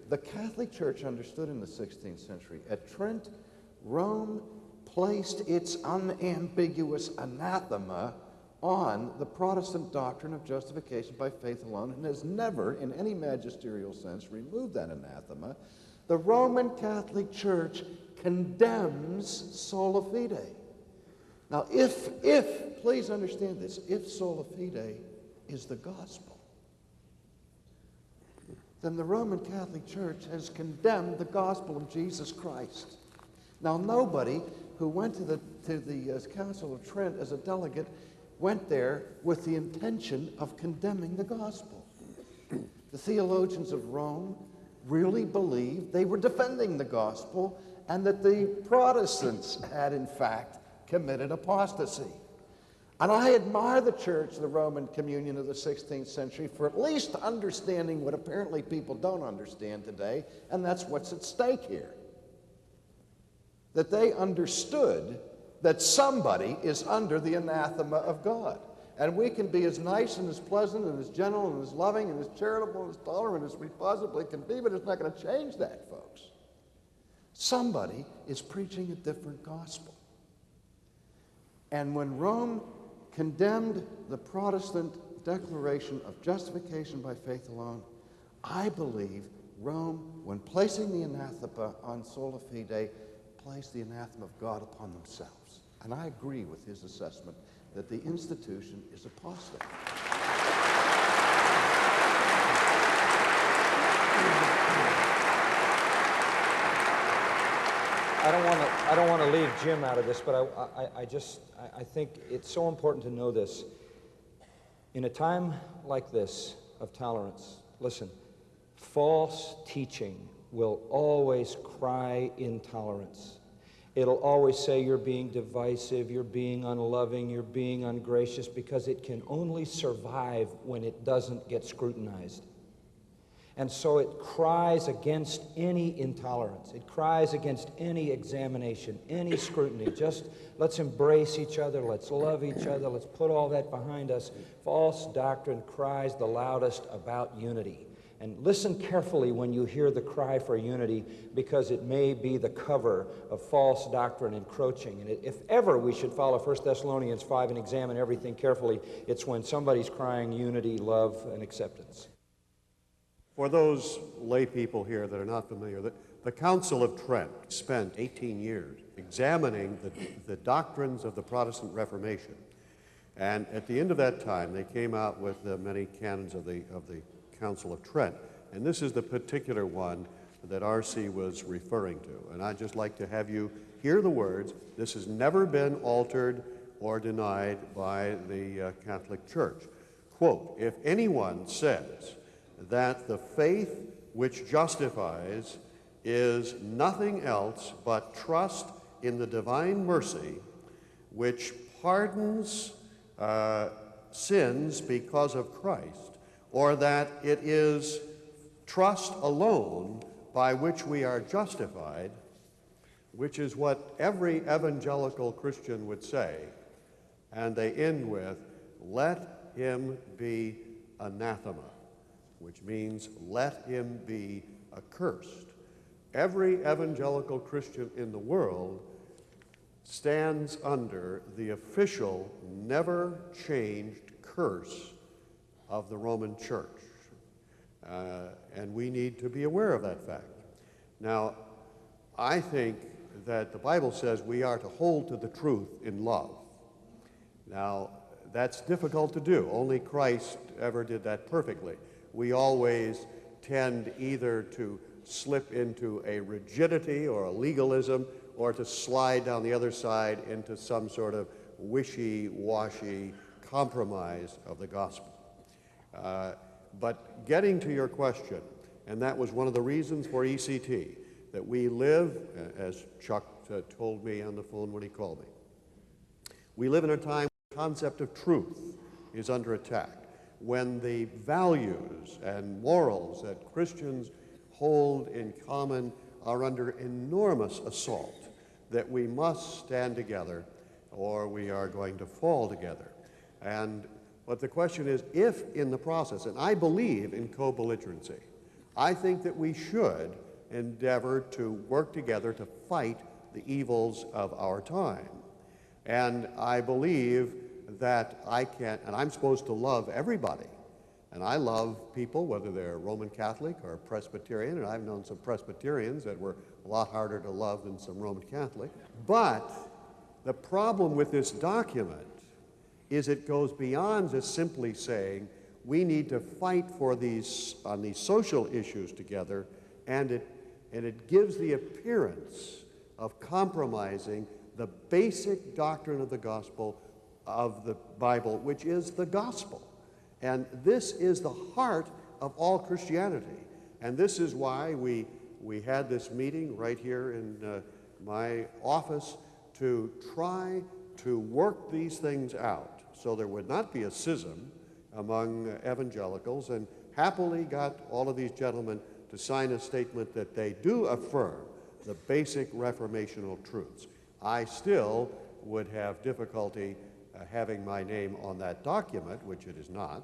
the Catholic Church understood in the 16th century. At Trent, Rome placed its unambiguous anathema on the Protestant doctrine of justification by faith alone, and has never, in any magisterial sense, removed that anathema. The Roman Catholic Church condemns sola fide. Now, please understand this, if sola fide is the gospel, then the Roman Catholic Church has condemned the gospel of Jesus Christ. Now, nobody who went to the Council of Trent as a delegate went there with the intention of condemning the gospel. The theologians of Rome really believed they were defending the gospel and that the Protestants had, in fact, committed apostasy. And I admire the Church, the Roman Communion of the 16th century, for at least understanding what apparently people don't understand today, and that's what's at stake here. That they understood that somebody is under the anathema of God. And we can be as nice and as pleasant and as gentle and as loving and as charitable and as tolerant as we possibly can be, but it's not going to change that, folks. Somebody is preaching a different gospel. And when Rome condemned the Protestant declaration of justification by faith alone, I believe Rome, when placing the anathema on sola fide, placed the anathema of God upon themselves. And I agree with his assessment that the institution is apostate. I don't want to leave Jim out of this, but I think it's so important to know this. In a time like this of tolerance, listen, false teaching will always cry intolerance. It'll always say you're being divisive, you're being unloving, you're being ungracious, because it can only survive when it doesn't get scrutinized. And so it cries against any intolerance. It cries against any examination, any scrutiny. Just let's embrace each other, let's love each other, let's put all that behind us. False doctrine cries the loudest about unity. And listen carefully when you hear the cry for unity, because it may be the cover of false doctrine encroaching. And if ever we should follow 1 Thessalonians 5 and examine everything carefully, it's when somebody's crying unity, love, and acceptance. For those lay people here that are not familiar, the Council of Trent spent 18 years examining the doctrines of the Protestant Reformation. And at the end of that time, they came out with many canons of the Council of Trent. And this is the particular one that R.C. was referring to. And I'd just like to have you hear the words. This has never been altered or denied by the Catholic Church. Quote, "If anyone says that the faith which justifies is nothing else but trust in the divine mercy which pardons sins because of Christ, or that it is trust alone by which we are justified," which is what every evangelical Christian would say, and they end with, "Let him be anathema," which means let him be accursed. Every evangelical Christian in the world stands under the official, never-changed curse of the Roman Church. And we need to be aware of that fact. Now, I think that the Bible says we are to hold to the truth in love. Now, that's difficult to do. Only Christ ever did that perfectly. We always tend either to slip into a rigidity or a legalism, or to slide down the other side into some sort of wishy-washy compromise of the gospel. But getting to your question, and that was one of the reasons for ECT, that we live, as Chuck told me on the phone when he called me, we live in a time when the concept of truth is under attack, when the values and morals that Christians hold in common are under enormous assault, that we must stand together or we are going to fall together. But the question is, if in the process, and I believe in co-belligerency, I think that we should endeavor to work together to fight the evils of our time. And I believe that I can, and I'm supposed to love everybody. And I love people, whether they're Roman Catholic or Presbyterian, and I've known some Presbyterians that were a lot harder to love than some Roman Catholic. But the problem with this document is it goes beyond just simply saying we need to fight for on these social issues together, and it gives the appearance of compromising the basic doctrine of the gospel of the Bible, which is the gospel. And this is the heart of all Christianity. And this is why we had this meeting right here in my office to try to work these things out so there would not be a schism among evangelicals, and happily got all of these gentlemen to sign a statement that they do affirm the basic reformational truths. I still would have difficulty having my name on that document, which it is not,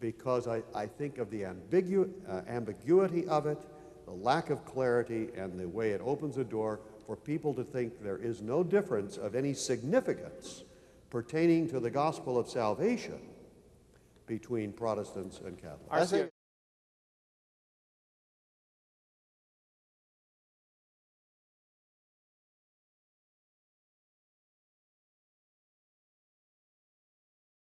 because I think of the ambiguity of it, the lack of clarity, and the way it opens a door for people to think there is no difference of any significance pertaining to the gospel of salvation between Protestants and Catholics.